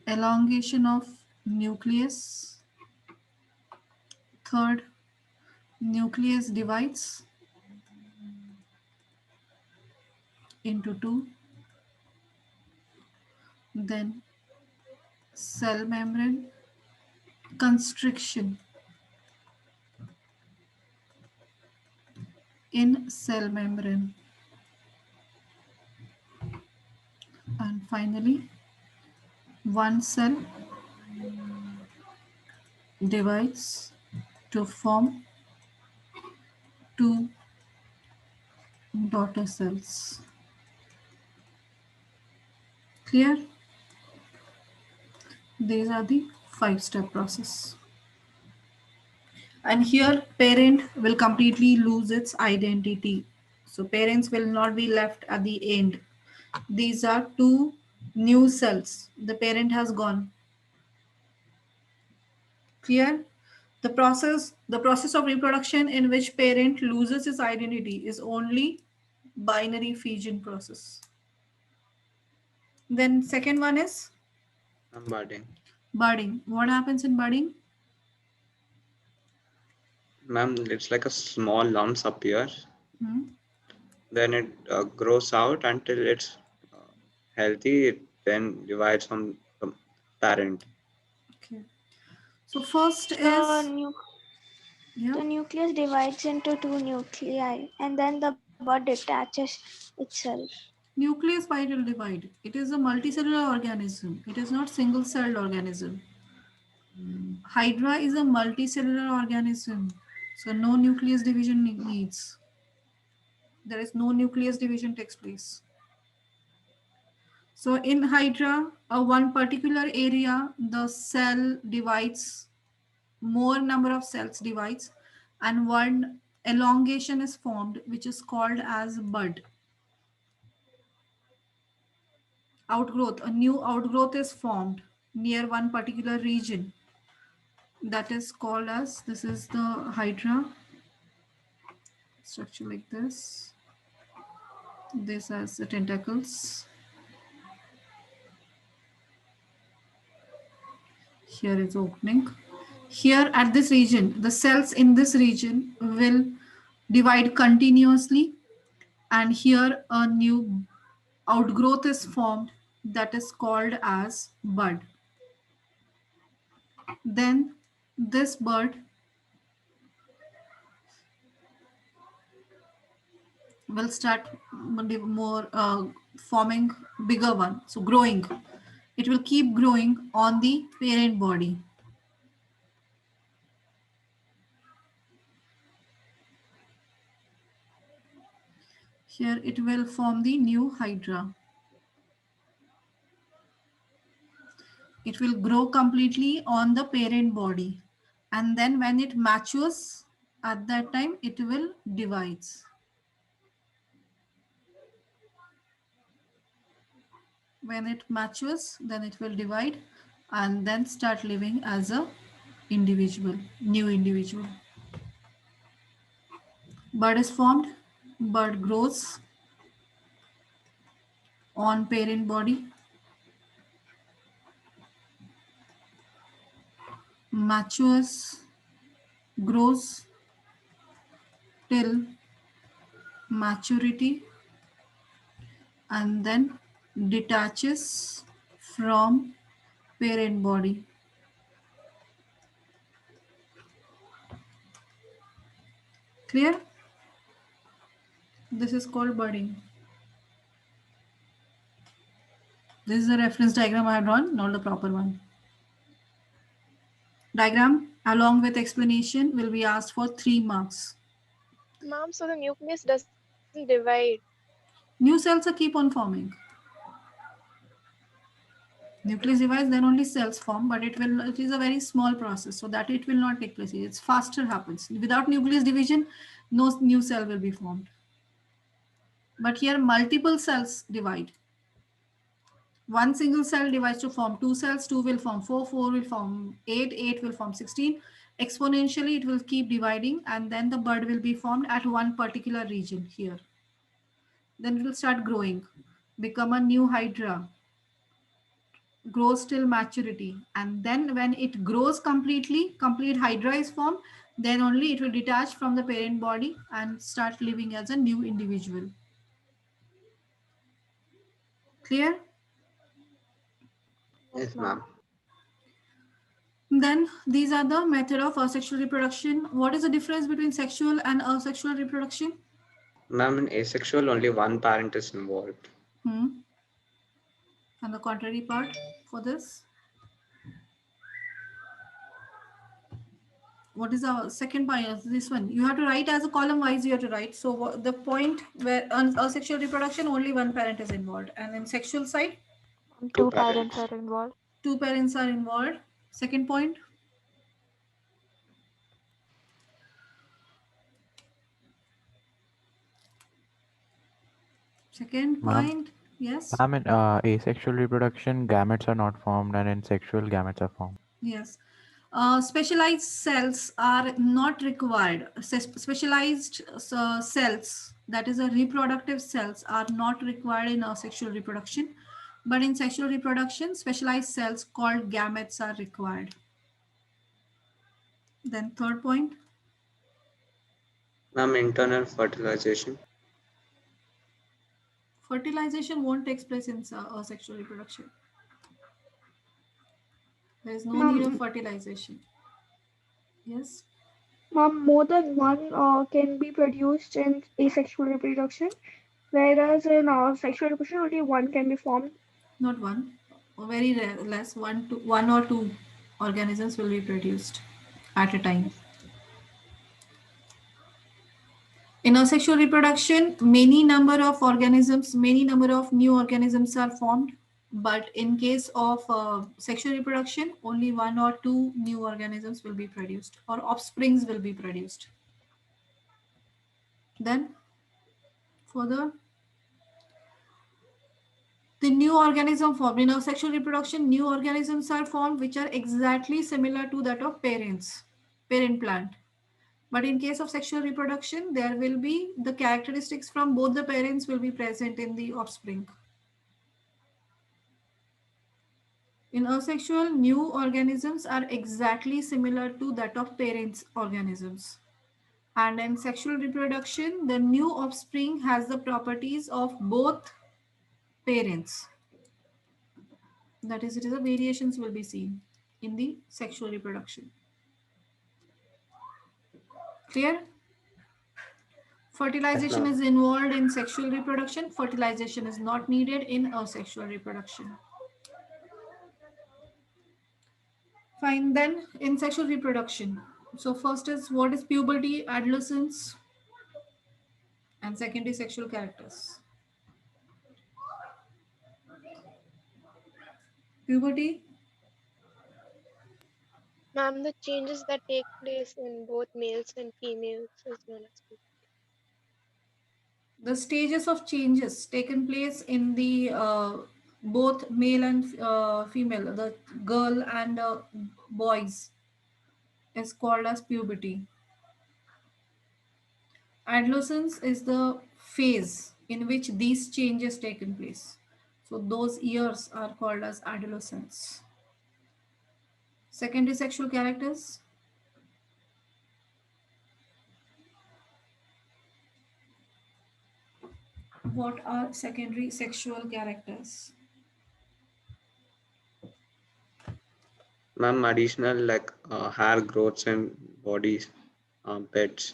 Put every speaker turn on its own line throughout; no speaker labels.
elongation of nucleus. Third, nucleus divides into two. Then cell membrane constriction in cell membrane. And finally, one cell divides to form two daughter cells. Clear? These are the 5-step process. And here parent will completely lose its identity. So parents will not be left at the end. These are two new cells. The parent has gone. Clear? The process of reproduction in which parent loses its identity is only binary fission process. Then second one is
Budding.
budding. What happens in budding?
Ma'am, it's like a small lumps appear,
Hmm?
then it grows out until it's uh, healthy. It then divides from the parent.
Okay. So first
The
is,
nu-
yeah,
the nucleus divides into two nuclei, and then the bud detaches itself.
nucleus why it will divide. It is a multicellular organism. It is not single-celled organism. Hydra is a multicellular organism. So no nucleus division needs. There is no nucleus division takes place. So in Hydra, one particular area, the cell divides, more number of cells divides, and one elongation is formed, which is called as bud. Outgrowth, a new outgrowth is formed near one particular region. That is called as, this is the Hydra structure like this. This has the tentacles. Here is opening. Here at this region, the cells in this region will divide continuously, and here a new outgrowth is formed that is called as bud. Then this bud will start more forming bigger one, so growing. It will keep growing on the parent body. Here it will form the new hydra. It will grow completely on the parent body, and then when it matures, at that time it will divides. When it matures, then it will divide and then start living as a individual, new individual. Bud is formed, bud grows on parent body, matures, grows till maturity, and then detaches from parent body. Clear? This is called budding. This is the reference diagram I have drawn, not the proper one. Diagram along with explanation will be asked for 3 marks.
Ma'am, so the nucleus doesn't divide.
New cells are keep on forming. Nucleus divides, then only cells form, but it is a very small process, so that it will not take place. It's faster happens. Without nucleus division, no new cell will be formed. But here multiple cells divide. One single cell divides to form two cells, two will form four, four will form eight, eight will form 16. Exponentially, it will keep dividing, and then the bud will be formed at one particular region here. Then it will start growing, become a new hydra. grows till maturity, and then when it grows completely, complete hydra is formed, then only it will detach from the parent body and start living as a new individual. Clear?
Yes,
Yes,
ma'am.
ma'am.
Then these are the method of asexual reproduction. What is the difference between sexual and asexual reproduction?
Ma'am, in asexual, only one parent is involved.
Hmm. And the contrary part for this, what is the second point of this one? You have to write as a column wise. You have to write. So the point where asexual reproduction, only one parent is involved, and in sexual side,
Two
Two parents
parents.
are involved.
two parents are involved. Second point. Second
Ma'am,
point. Yes.
ma'am, in asexual reproduction, gametes are not formed, and in sexual, gametes are formed.
Yes. Specialized cells are not required. Specialized cells, that is, a reproductive cells, are not required in sexual reproduction. But in sexual reproduction, specialized cells called gametes are required. Then, third point,
Ma'am, internal fertilization.
fertilization won't take place in sexual reproduction. There is no need of
Ma'am,
fertilization. Yes,
ma'am, more than one can be produced in asexual reproduction, whereas in sexual reproduction only one can be formed.
not one, very less. One or two organisms will be produced at a time.
Yes.
In asexual reproduction, many number of new organisms are formed. But in case of sexual reproduction, only one or two new organisms will be produced, or offsprings will be produced. Then, further, the new organism formed in asexual reproduction, new organisms are formed which are exactly similar to that of parent plant. But in case of sexual reproduction, there will be the characteristics from both the parents will be present in the offspring. In asexual, new organisms are exactly similar to that of parents' organisms. And in sexual reproduction, the new offspring has the properties of both parents. That is, it is a variations will be seen in the sexual reproduction. Clear?
Yes,
Fertilization
ma'am.
is involved in sexual reproduction. Fertilization is not needed in asexual reproduction. Fine. Then in sexual reproduction. So first is what is puberty, adolescence, and second is sexual characters. Puberty,
Ma'am, the changes that take place in both males and females is known as puberty.
the stages of changes taken place in the both male and female, the girl and boys, is called as puberty. Adolescence is the phase in which these changes taken place. So those years are called as adolescence. Secondary sexual characters. What are secondary sexual characters?
Ma'am, additional like hair growths and bodies, pets.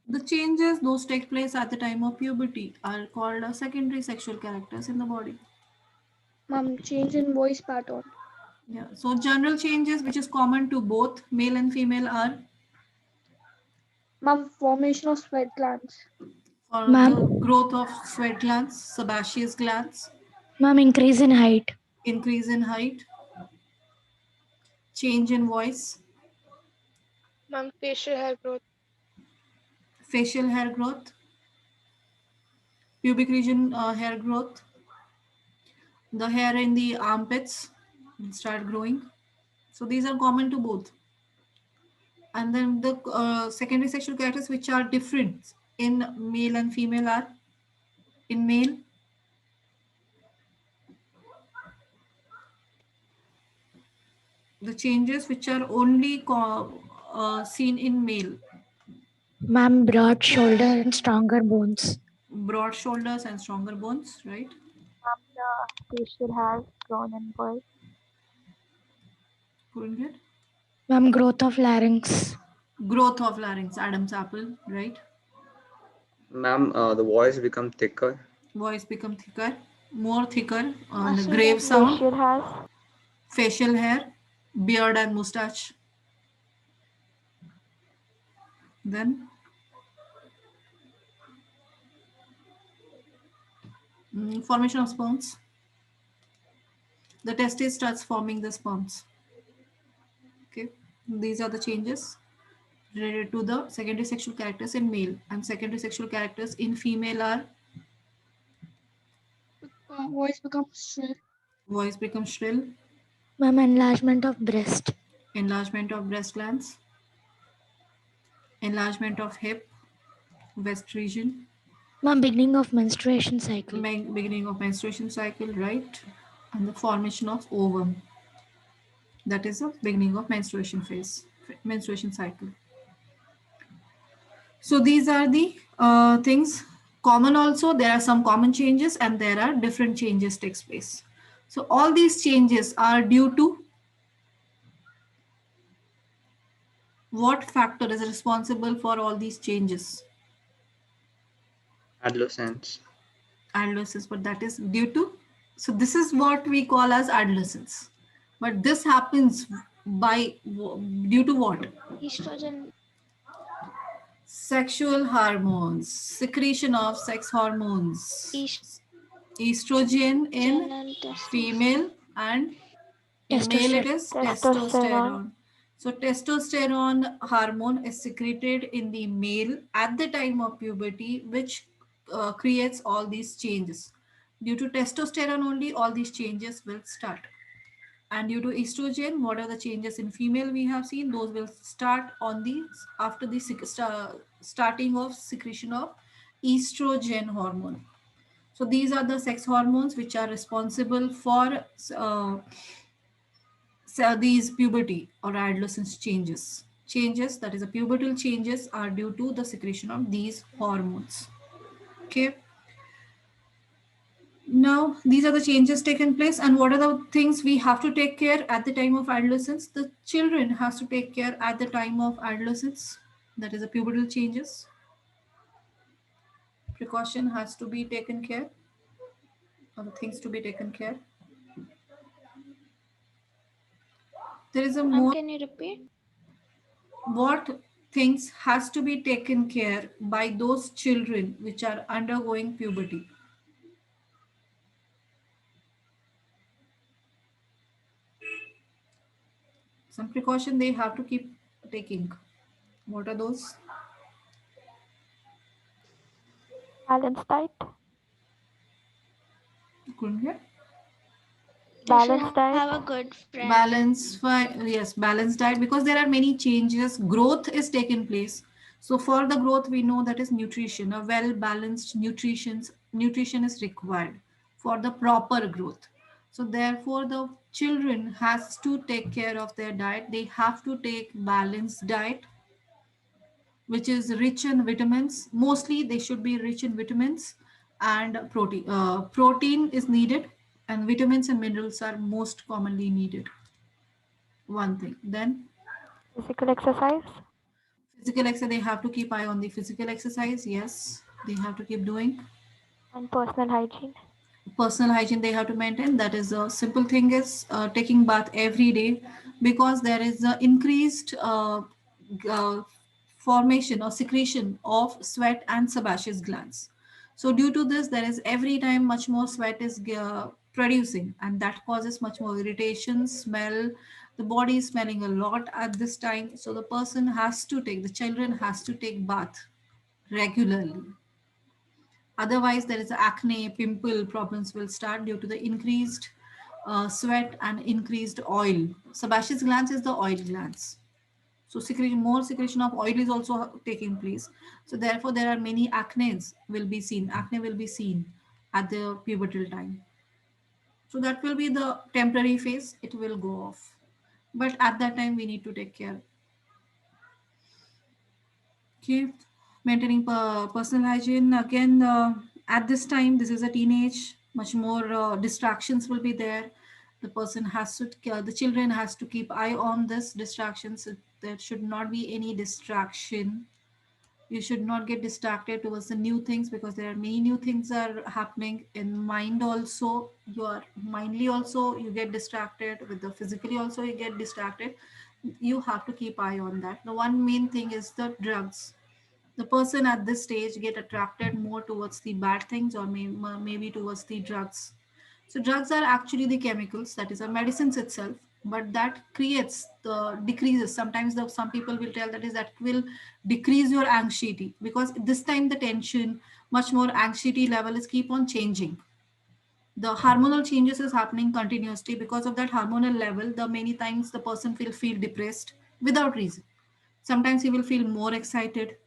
The changes those take place at the time of puberty are called secondary sexual characters in the body.
Ma'am, change in voice pattern.
Yeah. So general changes which is common to both male and female are
Ma'am, formation of sweat glands.
for
Ma'am,
the growth of sweat glands, sebaceous glands,
ma'am, increase in height.
increase in height, change in voice,
Ma'am, facial hair growth.
facial hair growth, pubic region hair growth, the hair in the armpits will start growing. So these are common to both. And then the secondary sexual characters which are different in male and female are in male The changes which are only seen in male.
Ma'am, broad shoulder and stronger bones.
Broad shoulders and stronger bones, right?
The facial has grown in boys.
Couldn't get.
Ma'am, growth of larynx.
Growth of larynx, Adam's apple, right?
Ma'am, the voice become thicker.
Voice become thicker, more thicker on the
Muscle
grave sound.
development.
Facial has
Facial hair, beard and mustache. Then formation of sperms. The testis starts forming the sperms. Okay, these are the changes related to the secondary sexual characters in male, and secondary sexual characters in female are
voice becomes shrill.
voice becomes shrill,
Ma'am, enlargement of breast.
enlargement of breast glands, enlargement of hip, west region,
Ma'am, beginning of menstruation cycle.
beginning of menstruation cycle, right? And the formation of ovum. That is the beginning of menstruation phase, menstruation cycle. So these are the things common. Also there are some common changes and there are different changes takes place. So all these changes are due to what factor is responsible for all these changes?
Adolescence.
Adolescence, but that is due to, so this is what we call as adolescence, but this happens by due to what?
Estrogen.
Sexual hormones, secretion of sex hormones, estrogen in
And testosterone.
female, and in male it is
Testosterone.
testosterone. So testosterone hormone is secreted in the male at the time of puberty, which creates all these changes. Due to testosterone only, all these changes will start. And due to estrogen, what are the changes in female we have seen? Those will start on the after the starting of secretion of estrogen hormone. So these are the sex hormones which are responsible for so these puberty or adolescence changes. Changes, that is, the pubertal changes are due to the secretion of these hormones. Okay. Now, these are the changes taken place, and what are the things we have to take care at the time of adolescence? The children has to take care at the time of adolescence. That is, the pubertal changes. Precaution has to be taken care, or the things to be taken care. There is a more
Can you repeat?
what things has to be taken care by those children which are undergoing puberty. Some precaution they have to keep taking. What are those?
Balanced diet.
Couldn't hear.
They should
Balanced diet.
have a good friend.
Yes, balanced diet, because there are many changes. Growth is taking place. So for the growth, we know that is nutrition. A well balanced nutrition is required for the proper growth. So therefore, the children has to take care of their diet. They have to take balanced diet, which is rich in vitamins. Mostly, they should be rich in vitamins and protein. Protein is needed, and vitamins and minerals are most commonly needed. One thing. Then
Physical exercise.
physical exercise. They have to keep eye on the physical exercise. Yes, they have to keep doing.
And personal hygiene.
Personal hygiene they have to maintain. That is a simple thing is taking bath every day, because there is a increased uh, formation or secretion of sweat and sebaceous glands. So due to this, there is every time much more sweat is producing, and that causes much more irritation, smell. The body is smelling a lot at this time, so the person has to take, the children has to take bath regularly. Otherwise, there is acne, pimple problems will start due to the increased sweat and increased oil. Sebaceous glands is the oil glands. So more secretion of oil is also taking place. So therefore, there are many acnes will be seen. Acne will be seen at the pubertal time. So that will be the temporary phase. It will go off. but at that time we need to take care. Okay, maintaining personal hygiene again. At this time, this is a teenage. Much more distractions will be there. The person has to, the children has to keep eye on this distractions. There should not be any distraction. You should not get distracted towards the new things, because there are many new things are happening in mind also. You are mindly also you get distracted, with the physically also you get distracted. You have to keep eye on that. The one main thing is the drugs. The person at this stage get attracted more towards the bad things, or maybe towards the drugs. So drugs are actually the chemicals, that is a medicines itself, but that creates the decreases. Sometimes some people will tell that is that will decrease your anxiety, because this time the tension, much more anxiety level is keep on changing. The hormonal changes is happening continuously. Because of that hormonal level, the many times the person will feel depressed without reason. Sometimes he will feel more excited.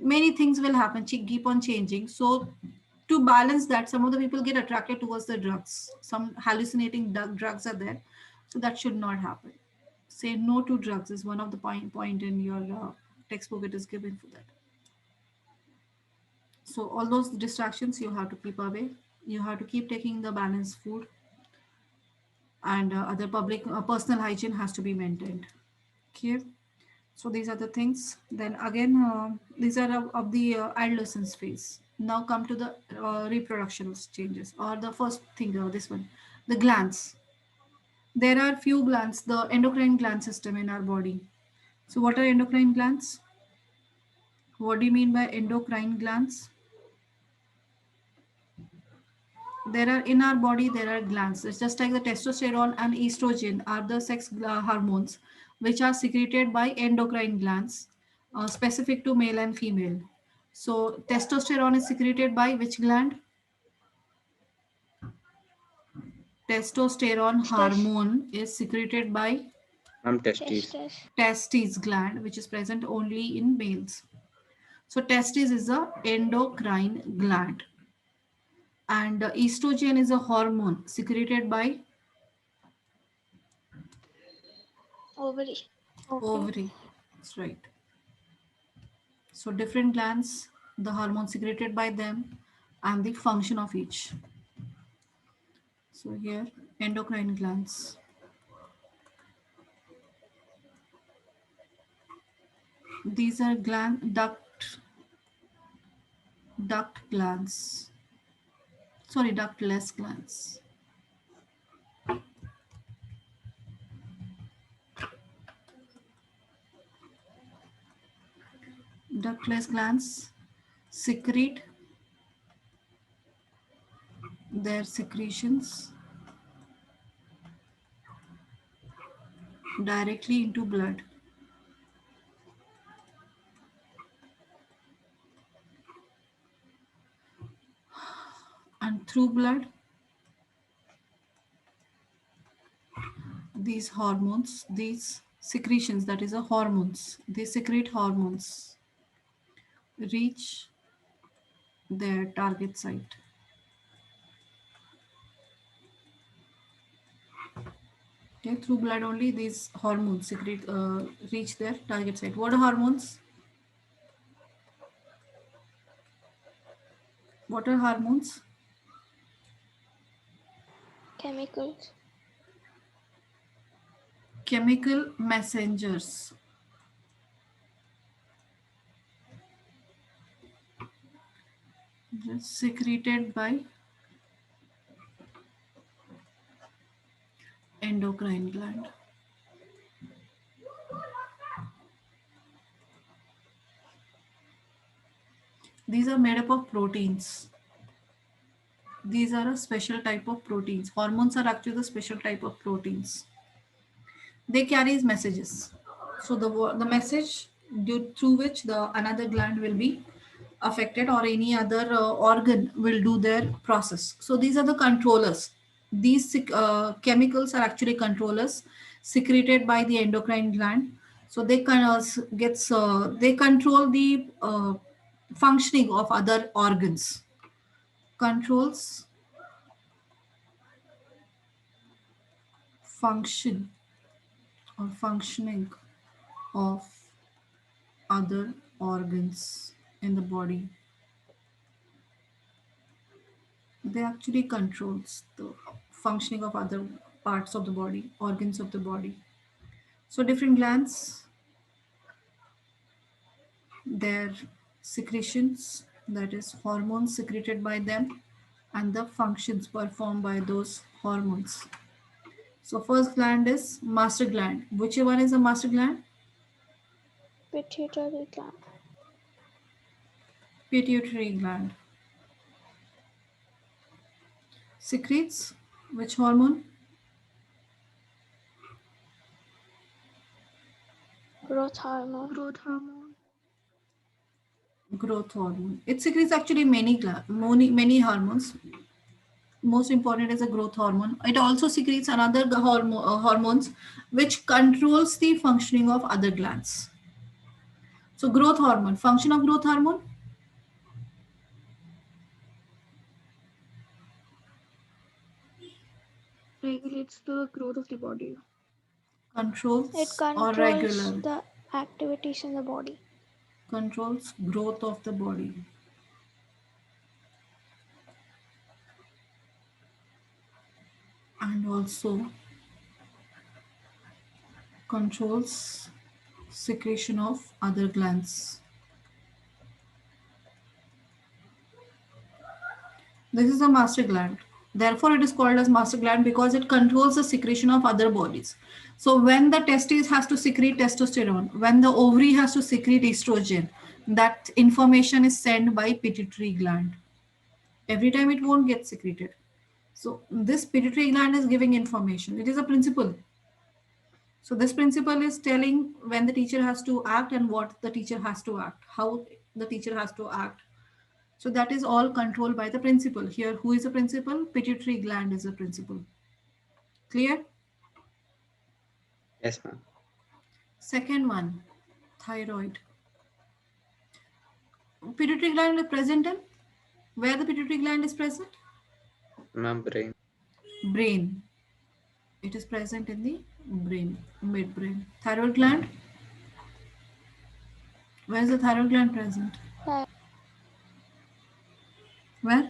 Many things will happen, keep on changing. So to balance that, some of the people get attracted towards the drugs. Some hallucinating drugs are there. So that should not happen. Say no to drugs is one of the point in your textbook. It is given for that. So all those distractions you have to keep away. You have to keep taking the balanced food, and other public personal hygiene has to be maintained. Okay. So these are the things. Then again, these are of the adolescence phase. Now come to the reproductional changes, or the first thing, this one, the glands. There are few glands, the endocrine gland system in our body. So what are endocrine glands? What do you mean by endocrine glands? There are in our body, there are glands. It's just like the testosterone and estrogen are the sex hormones, which are secreted by endocrine glands, specific to male and female. So testosterone is secreted by which gland? Testosterone
Testes.
hormone is secreted by
Testes.
Testes.
testes gland, which is present only in males. So testes is a endocrine gland, and estrogen is a hormone secreted by
Ovary.
Okay.
ovary. That's right. So different glands, the hormones secreted by them, and the function of each. So here, endocrine glands. These are duct glands. Sorry, ductless glands. Ductless glands secrete their secretions directly into blood, and through blood, these hormones, these secretions, that is, hormones, they secrete hormones, reach their target site. Okay, through blood only these hormones secrete reach their target site. What are hormones? What are hormones?
Chemicals.
Chemical messengers. Just secreted by endocrine gland. These are made up of proteins. These are a special type of proteins. Hormones are actually the special type of proteins. They carry messages. So the message through which the another gland will be affected, or any other organ will do their process. So these are the controllers. These chemicals are actually controllers secreted by the endocrine gland. So they can they control the functioning of other organs. Controls function or functioning of other organs in the body. They actually controls the functioning of other parts of the body, organs of the body. So different glands, their secretions, that is hormones secreted by them, and the functions performed by those hormones. So first gland is master gland. Which one is a master gland?
Pituitary gland.
Pituitary gland. Secretes which hormone?
Growth hormone.
Growth hormone.
Growth hormone. It secretes actually many hormones. Most important is a growth hormone. It also secretes another hormones which controls the functioning of other glands. So growth hormone, function of growth hormone,
Regulates the growth of the body.
It
controls or
controls
regular
the activities in the body.
controls growth of the body, and also controls secretion of other glands. This is a master gland. Therefore, it is called as master gland because it controls the secretion of other bodies. So, when the testes has to secrete testosterone, when the ovary has to secrete estrogen, that information is sent by pituitary gland. Every time it won't get secreted. So, this pituitary gland is giving information. It is a principle. So, this principle is telling when the teacher has to act and what the teacher has to act, how the teacher has to act. So that is all controlled by the principal. Here, who is a principal? Pituitary gland is a principal. Clear?
Yes, ma'am.
Second one, thyroid. Pituitary gland is present in? Where the pituitary gland is present?
Ma'am, brain.
Brain. It is present in the brain, midbrain. Thyroid gland. Where is the thyroid gland present? Where?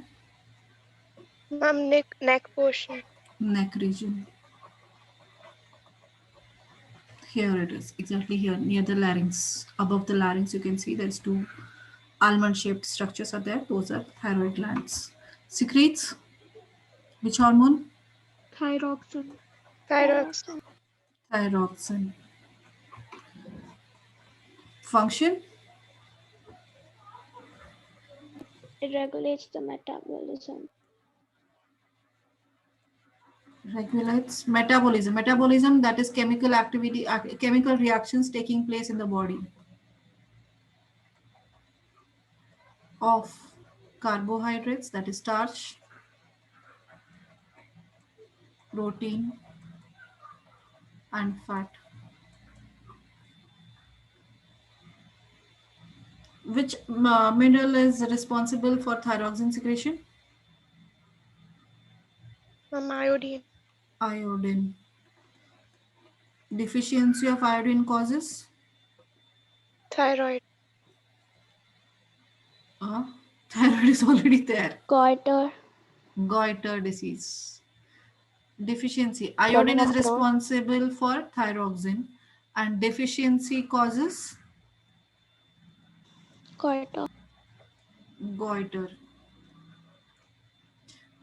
Ma'am, neck portion.
Neck region. Here it is, exactly here, near the larynx. Above the larynx, you can see there's two almond-shaped structures are there. Those are thyroid glands. Secretes which hormone?
Thyroxine.
Thyroxine.
Thyroxine.
Thyroxine. Function?
It regulates the metabolism.
Regulates metabolism. Metabolism, that is chemical activity, chemical reactions taking place in the body of carbohydrates, that is starch, protein, and fat. Which mineral is responsible for thyroxine secretion?
Ma'am, iodine.
Iodine. Deficiency of iodine causes
Thyroid.
uh, thyroid is already there.
Goiter.
Goiter disease. Deficiency. Iodine is responsible for thyroxine, and deficiency causes
Goiter.
goiter.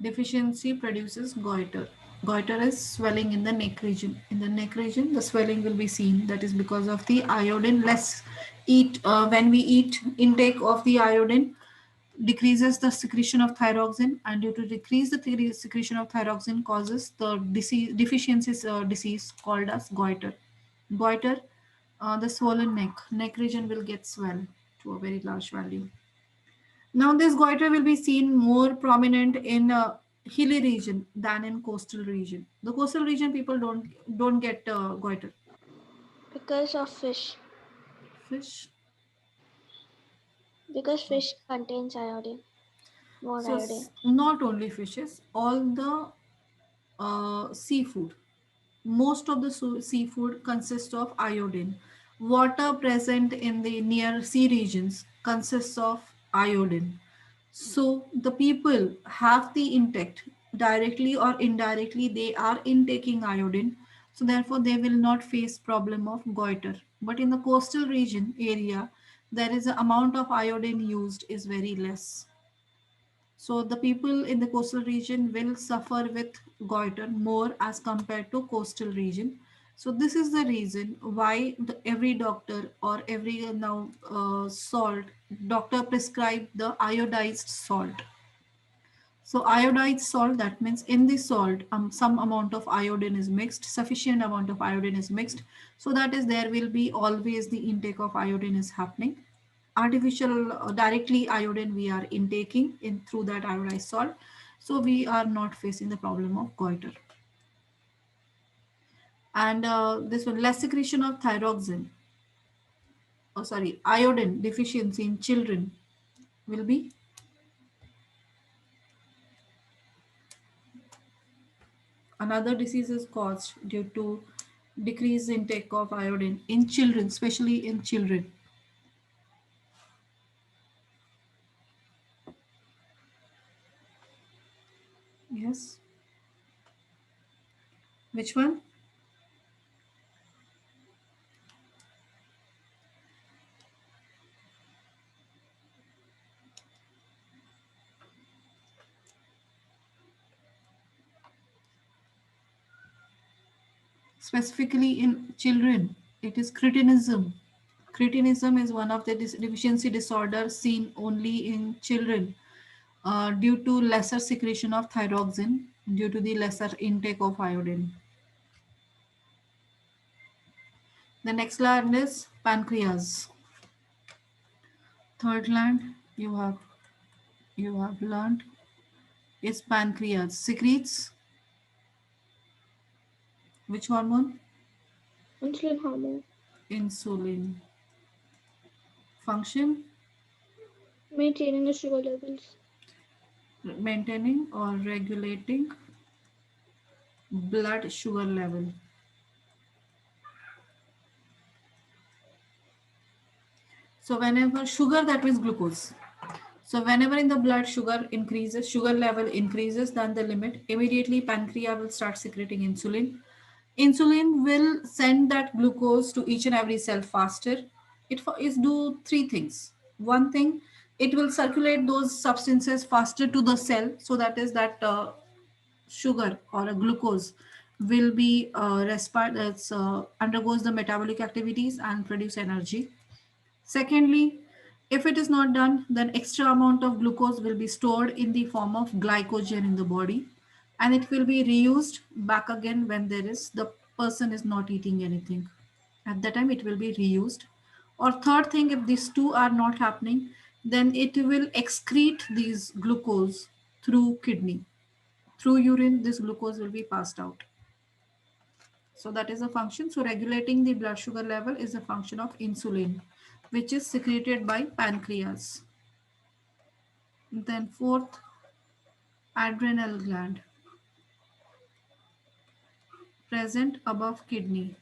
Deficiency produces goiter. Goiter is swelling in the neck region. In the neck region, the swelling will be seen. That is because of the iodine less eat. When we eat, intake of the iodine decreases the secretion of thyroxine, and due to decrease the secretion of thyroxine causes the disease deficiencies disease called as goiter. Goiter, the swollen neck region will get swell to a very large value. Now this goiter will be seen more prominent in hilly region than in coastal region. The coastal region people don't get goiter.
Because of fish.
Fish.
Because fish contains iodine. More
So
iodine.
not only fishes, all the seafood, Most of the seafood consists of iodine. Water present in the near sea regions consists of iodine. So the people have the intake directly or indirectly, they are intaking iodine. So therefore they will not face problem of goiter. But in the coastal region area, there is a amount of iodine used is very less. So the people in the coastal region will suffer with goiter more as compared to coastal region. So this is the reason why every doctor or every now salt doctor prescribe the iodized salt. So iodized salt, that means in the salt some amount of iodine is mixed, sufficient amount of iodine is mixed, so that is there will be always the intake of iodine is happening. Artificial directly iodine we are intaking in through that iodized salt, so we are not facing the problem of goiter. And this one, less secretion of thyroxine, oh sorry, iodine deficiency in children will be another disease is caused due to decreased intake of iodine in children, especially in children. Yes, which one? Specifically in children, it is cretinism. Cretinism is one of the deficiency disorders seen only in children due to lesser secretion of thyroxine due to the lesser intake of iodine. The next gland is pancreas. Third gland you have learned is pancreas. Secretes which hormone?
Insulin hormone.
Insulin. Function?
Maintaining the sugar levels.
Maintaining or regulating blood sugar level. So whenever sugar, that means glucose. So whenever in the blood sugar increases, sugar level increases than the limit, immediately pancreas will start secreting insulin. Insulin will send that glucose to each and every cell faster. It is do three things. One thing, it will circulate those substances faster to the cell. So that is that sugar or a glucose will be undergoes the metabolic activities and produce energy. Secondly, if it is not done, then extra amount of glucose will be stored in the form of glycogen in the body, and it will be reused back again when there is the person is not eating anything. At that time, it will be reused. Or third thing, if these two are not happening, then it will excrete these glucose through kidney. Through urine, this glucose will be passed out. So that is a function. So regulating the blood sugar level is a function of insulin, which is secreted by pancreas. Then fourth, adrenal gland, present above kidney.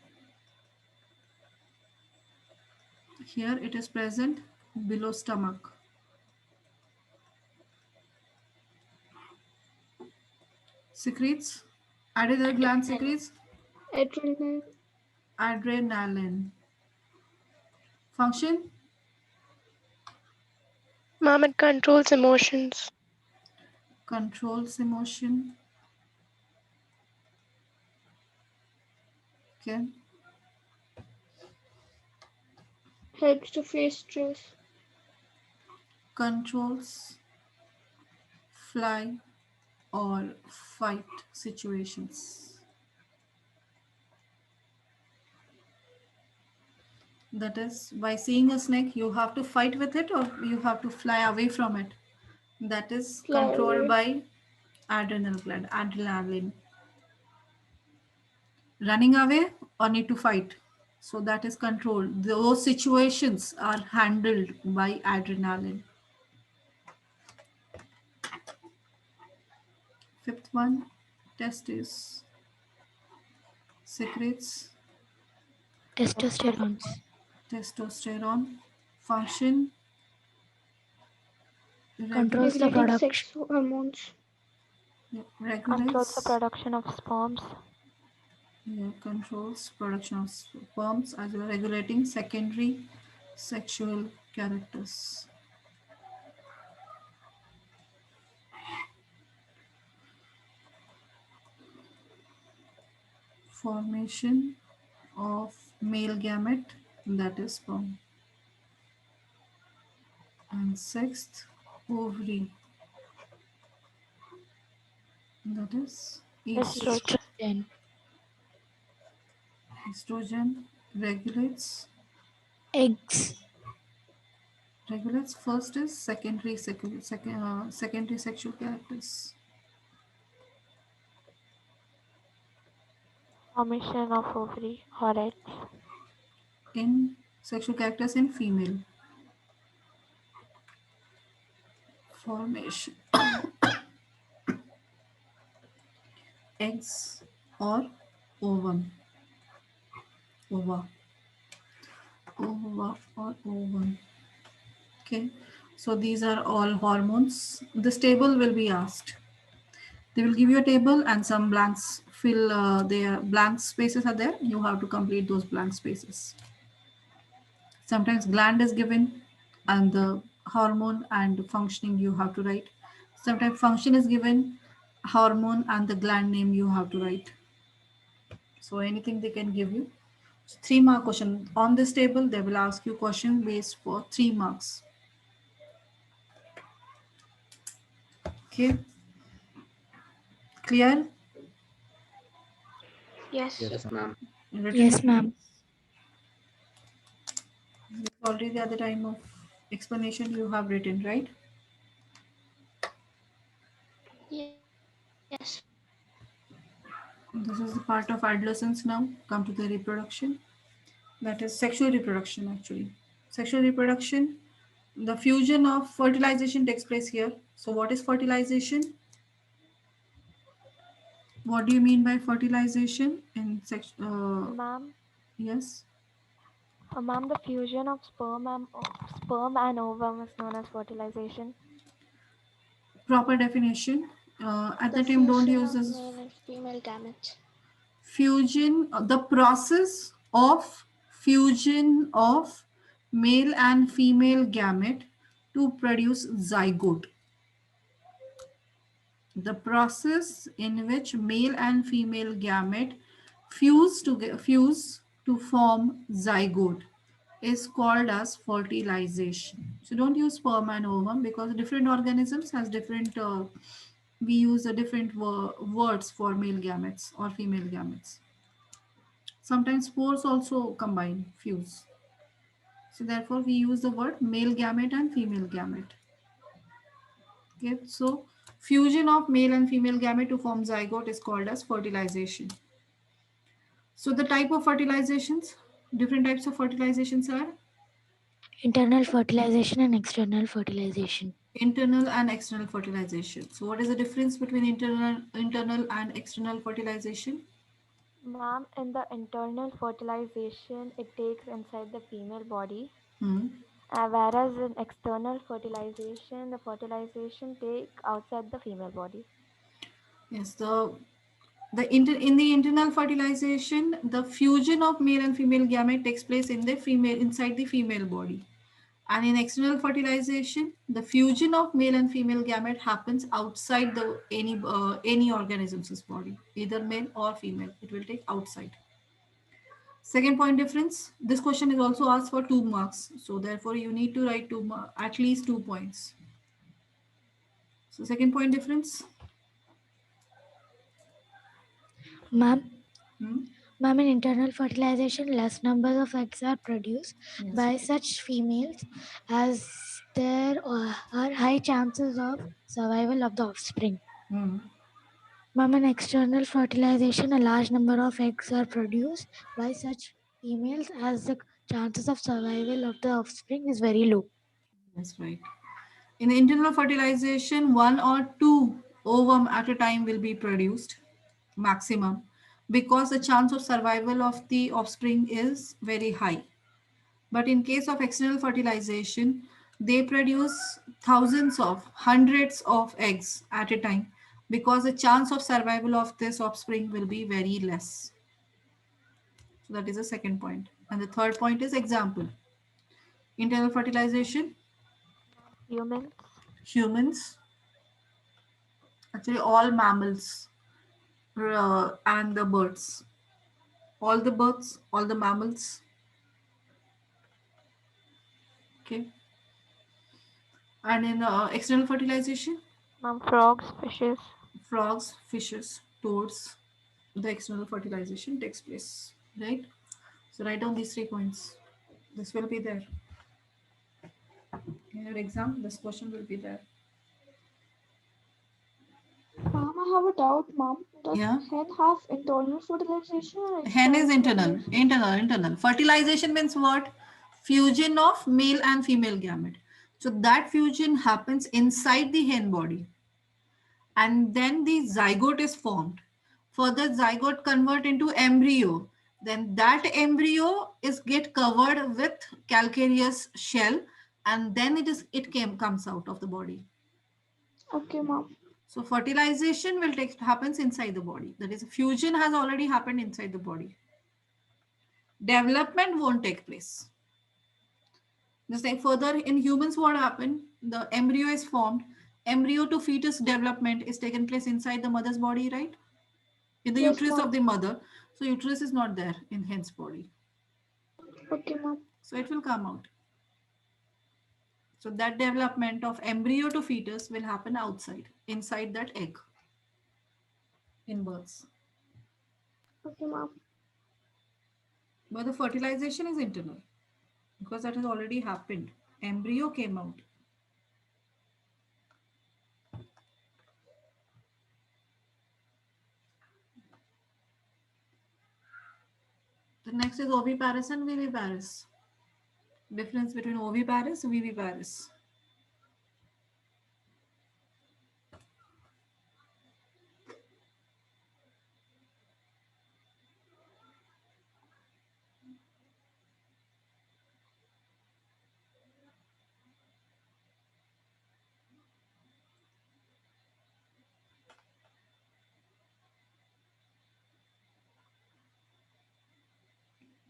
Here it is present below stomach. Secretes, adrenal gland secretes
Adrenaline.
adrenaline. Function,
Mom, it controls emotions.
controls emotion. Okay.
Helps to face stress.
Controls fly or fight situations. That is, by seeing a snake, you have to fight with it or you have to fly away from it. That is
Fly
controlled
away.
by adrenal gland, adrenaline. Running away or need to fight. So that is controlled. Those situations are handled by adrenaline. Fifth one, testes. secretes
testosterone,
testosterone. Function
controls the
Regulating
regulates,
production,
sex hormones.
yeah,
Controls the
regulates,
production of sperms.
yeah, controls production of sperms as well as regulating secondary sexual characters. Formation of male gamete, that is sperm. And sixth, ovary, that is
Estrogen.
estrogen,
estrogen. Regulates,
eggs,
first is secondary sexual characters
Formation of ovary or eggs.
in in female. Formation eggs or ovum, ova, or ovum. Okay, so these are all hormones. This table will be asked. They will give you a table and some blanks. Fill their blank spaces are there. You have to complete those blank spaces. Sometimes gland is given and the hormone and functioning you have to write. Sometimes function is given, hormone and the gland name you have to write. So anything they can give you. So 3 mark question. On this table, they will ask you question based for 3 marks. Okay, clear?
Yes.
Yes, ma'am.
Written
yes,
it?
ma'am.
Already at the time of explanation you have written, right?
Yes.
This is the part of adolescence now. Come to the reproduction. That is sexual reproduction actually. Sexual reproduction, the fusion of fertilization takes place here. So what is fertilization? What do you mean by fertilization in sex?
Ma'am,
Yes,
ma'am, the fusion of sperm and ovum is known as fertilization.
proper definition. At
The
the time, don't
fusion
use
of
this
male and female gametes.
fusion. The process of fusion of male and female gamete to produce zygote. The process in which male and female gamete fuse to form zygote is called as fertilization. So don't use sperm and ovum because different organisms has different we use a different words for male gametes or female gametes. Sometimes spores also combine, fuse. So therefore we use the word male gamete and female gamete. Okay, so fusion of male and female gamete to form zygote is called as fertilization. So the type of fertilizations, different types of fertilizations are
Internal fertilization and external fertilization.
internal and external fertilization. So what is the difference between internal and external fertilization?
Ma'am, in the internal fertilization, it takes inside the female body,
Hmm.
whereas in external fertilization, the fertilization take outside the female body.
Yes, in the internal fertilization, the fusion of male and female gamete takes place in the female inside the female body. And in external fertilization, the fusion of male and female gamete happens outside the any organism's body, either male or female. It will take outside. Second point difference. This question is also asked for 2 marks, so therefore you need to write at least 2 points. So second point difference.
Ma'am,
Hmm?
ma'am, in internal fertilization, less numbers of eggs are produced
Yes.
by such females as there are high chances of survival of the offspring.
Hmm.
Ma'am, in external fertilization, a large number of eggs are produced by such females as the chances of survival of the offspring is very low.
That's right. In internal fertilization, 1 or 2 ovum at a time will be produced, maximum. because the chance of survival of the offspring is very high. But in case of external fertilization, they produce thousands of, hundreds of eggs at a time because the chance of survival of this offspring will be very less. So that is the second point. And the third point is example. Internal fertilization,
Humans,
humans, actually all mammals and the birds. All the birds, all the mammals. Okay. And in external fertilization,
frogs, fishes,
frogs, fishes, toads, the external fertilization takes place, right? So write down these 3 points. This will be there in your exam. This question will be there.
Mom, I have a doubt, Mom. Does
Yeah.
hen have internal fertilization or
Hen is
external
internal.
fertilization?
Internal. Fertilization means what? Fusion of male and female gamete. So that fusion happens inside the hen body, and then the zygote is formed. Further, zygote convert into embryo. Then that embryo is get covered with calcareous shell, and then comes out of the body.
Okay, Mom.
So fertilization will take happens inside the body. That is, fusion has already happened inside the body. Development won't take place. Just like further in humans, what happened? The embryo is formed. Embryo to fetus development is taken place inside the mother's body, right? In the
Yes,
uterus of
Mom.
the mother. So uterus is not there in hen's body.
Okay, Mom.
So it will come out. So that development of embryo to fetus will happen outside, inside that egg in births.
Okay, Mom.
But the fertilization is internal because that has already happened. Embryo came out. The next is oviparous and viviparous. Difference between oviparous and viviparous.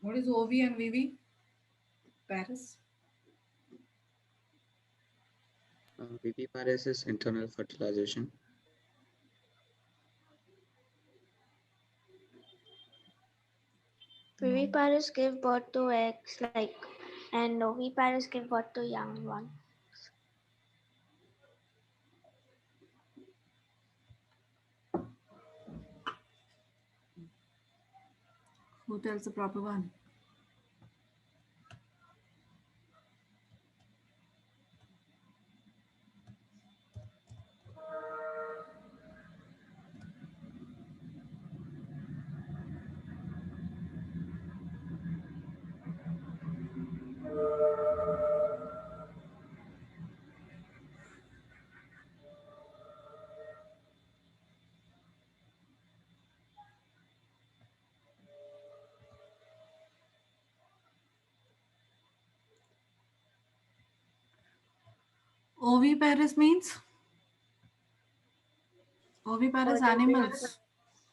What is ovi and viviparous?
Viviparous is internal fertilization.
Viviparous give birth to eggs and oviparous give birth to young ones.
Who tells the proper one? Oviparous means oviparous animals.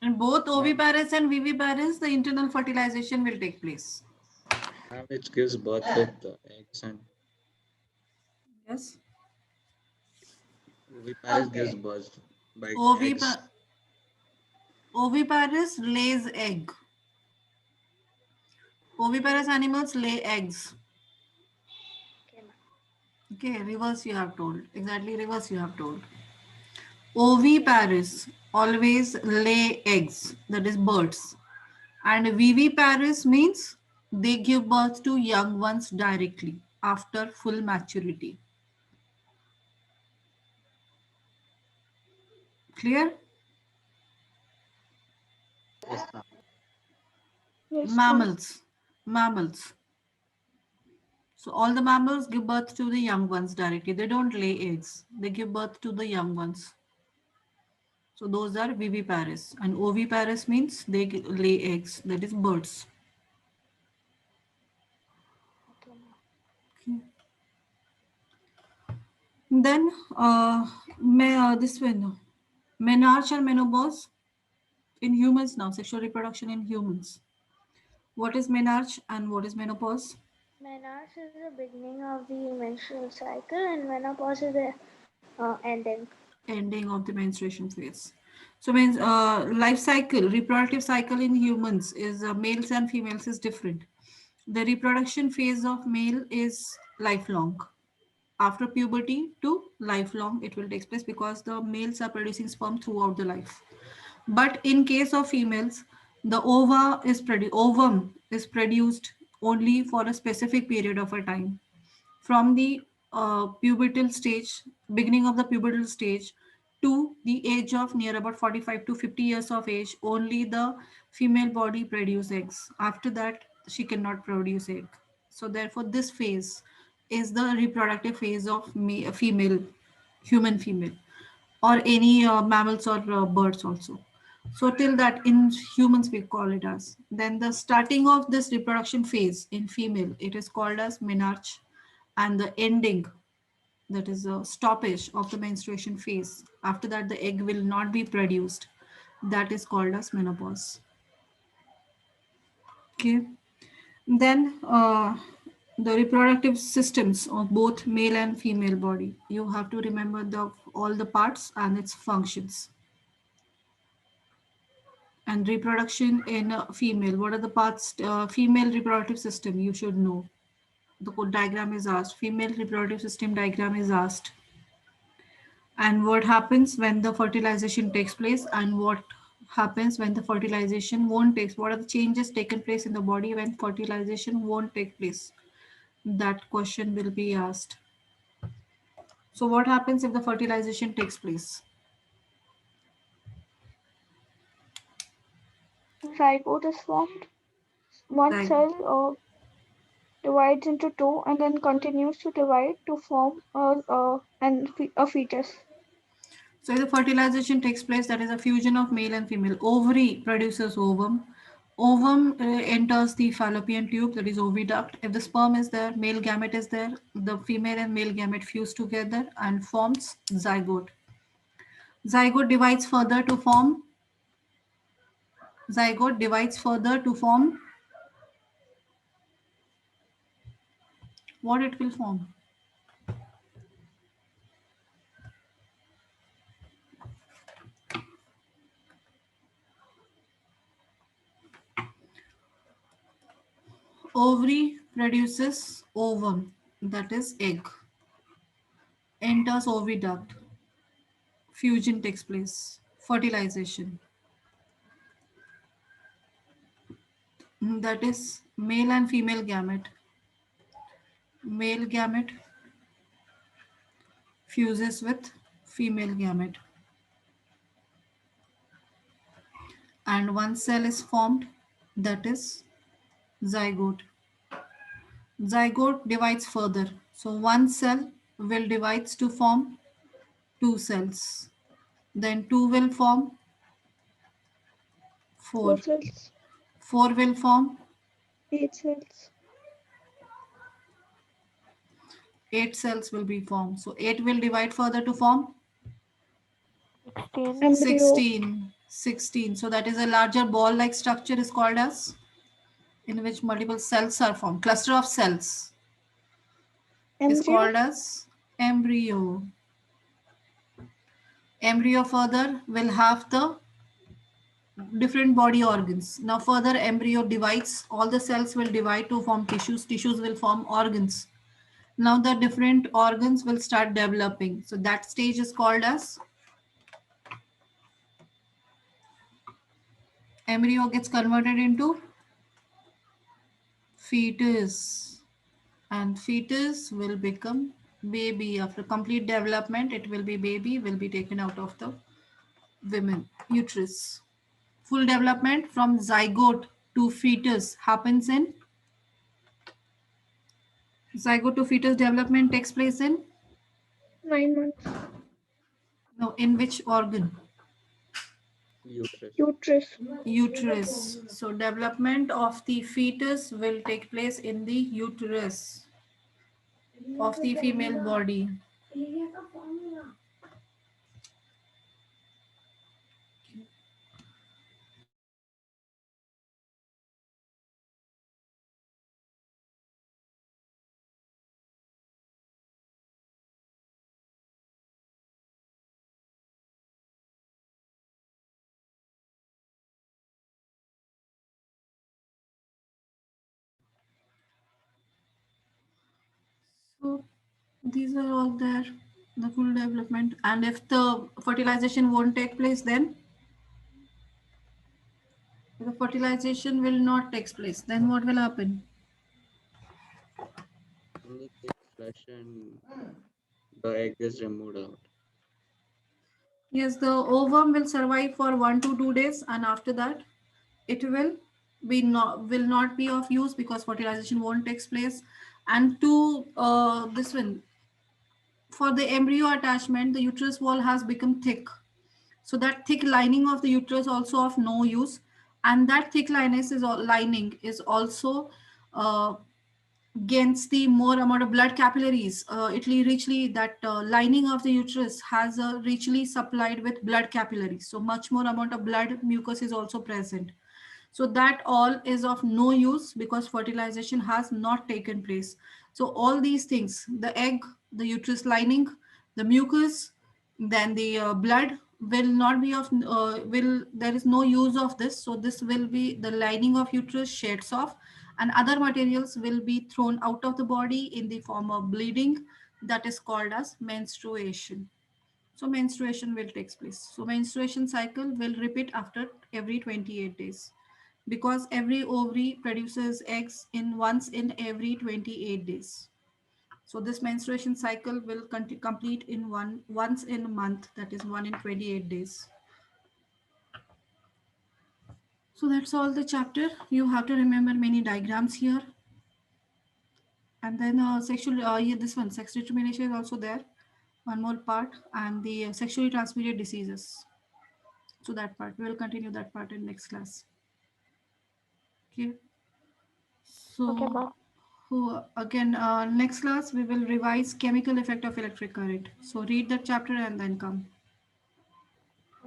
In both
Ma'am,
oviparous and viviparous, the internal fertilization will take place.
ma'am, it gives birth with the eggs, and
Yes.
oviparous gives birth by eggs.
Ovipar- oviparous lays egg. Oviparous animals lay eggs. Okay, reverse you have told. Exactly reverse you have told. Oviparous always lay eggs, that is birds. And viviparous means they give birth to young ones directly after full maturity. Clear?
Yes, ma'am.
Yes, Mom.
Mammals. Mammals. So all the mammals give birth to the young ones directly. They don't lay eggs. They give birth to the young ones. So those are viviparous, and oviparous means they lay eggs, that is birds.
Okay, ma'am.
Okay. Then this one, menarche and menopause in humans now, sexual reproduction in humans. What is menarche and what is menopause?
Menarche is the beginning of the menstrual cycle, and menopause is the ending.
Ending of the menstruation phase. So means life cycle, reproductive cycle in humans is males and females is different. The reproduction phase of male is lifelong. After puberty to lifelong, it will take place because the males are producing sperm throughout the life. But in case of females, the ovum is produced only for a specific period of a time from the pubertal stage, beginning of the pubertal stage to the age of near about 45 to 50 years of age, only the female body produce eggs. After that, she cannot produce egg. So therefore, this phase is the reproductive phase of female, human female, or any mammals or birds also. So till that in humans we call it as. Then the starting of this reproduction phase in female, it is called as menarche, and the ending, that is a stoppage of the menstruation phase. After that the egg will not be produced. That is called as menopause. Okay. Then the reproductive systems of both male and female body. You have to remember the all the parts and its functions. And reproduction in female, what are the parts? Female reproductive system, you should know. The code diagram is asked. Female reproductive system diagram is asked. And what happens when the fertilization takes place, and what happens when the fertilization won't take, what are the changes taken place in the body when fertilization won't take place? That question will be asked. So what happens if the fertilization takes place?
Zygote is formed. One
Like,
cell divides into two and then continues to divide to form a fetus.
so if the fertilization takes place, that is a fusion of male and female. Ovary produces ovum. Ovum enters the fallopian tube, that is oviduct. If the sperm is there, male gamete is there, the female and male gamete fuse together and forms zygote. Zygote divides further to form zygote divides further to form what it will form? Ovary produces ovum, that is egg. Enters oviduct. Fusion takes place. Fertilization. That is male and female gamete. Male gamete fuses with female gamete. And one cell is formed, that is zygote. Zygote divides further. So one cell will divides to form two cells. Then two will form
Four
four.
cells,
Four will form
eight cells,
eight cells will be formed. So eight will divide further to form
16.
embryo,
16. 16. So that is a larger ball-like structure is called as, in which multiple cells are formed. Cluster of cells is
embryo,
called as embryo. Embryo further will have the different body organs. Now further embryo divides, all the cells will divide to form tissues. Tissues will form organs. Now the different organs will start developing. So that stage is called as embryo gets converted into fetus, and fetus will become baby. After complete development, it will be baby, will be taken out of the women uterus. Full development from zygote to fetus happens in, zygote to fetus development takes place in,
9 months.
no, in which organ?
Uterus.
Uterus.
Uterus. So development of the fetus will take place in the uterus of the female body. So these are all there, the full development. And if the fertilization won't take place, then if the fertilization will not take place, then what will happen?
Only thick flesh and the egg is removed out.
Yes, the ovum will survive for 1 to 2 days, and after that, it will not be of use because fertilization won't take place. And to this one, for the embryo attachment, the uterus wall has become thick. So that thick lining of the uterus also of no use, and that thick lining is also uh, gains the more amount of blood capillaries. Richly that lining of the uterus has richly supplied with blood capillaries. So much more amount of blood mucus is also present. So that all is of no use because fertilization has not taken place. So all these things, the egg, the uterus lining, the mucus, then the blood will not be of will there is no use of this. So this will be the lining of uterus sheds off, and other materials will be thrown out of the body in the form of bleeding, that is called as menstruation. So menstruation will take place. So menstruation cycle will repeat after every 28 days because every ovary produces eggs in once in every 28 days. So this menstruation cycle will complete in once in a month, that is 1 in 28 days. So that's all the chapter. You have to remember many diagrams here. And then yeah, this one, sex discrimination is also there. One more part, and the sexually transmitted diseases. So that part, we will continue that part in next class. Okay.
Okay,
So,
ma'am.
again, next class we will revise chemical effect of electric current. So read that chapter and then come.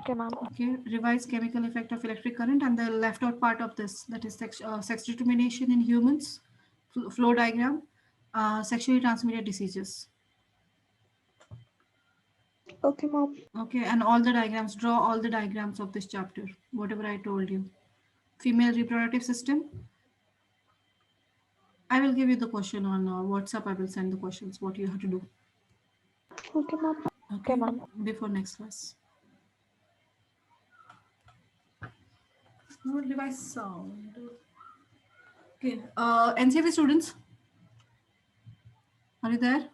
Okay, ma'am.
Okay, revise chemical effect of electric current, and the left out part of this, that is sex determination in humans, flow diagram, sexually transmitted diseases.
Okay, mom.
Okay, and all the diagrams, draw all the diagrams of this chapter, whatever I told you. Female reproductive system. I will give you the question on WhatsApp. I will send the questions, what you have to do.
Okay, mom.
Okay,
Okay,
ma'am.
before next class. What device sound? Okay, NCFA students, are you there?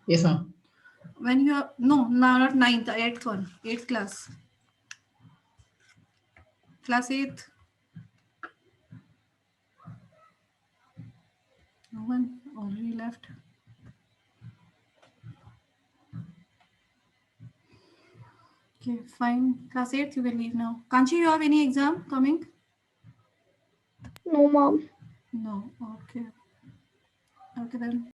Yes, ma'am.
When you are, no, not ninth, eighth one, eighth class. Class eighth. No one already left. Okay, fine. Class eighth, you will leave now. Kanchi, you have any exam coming?
No, mom.
No. Okay. Okay then.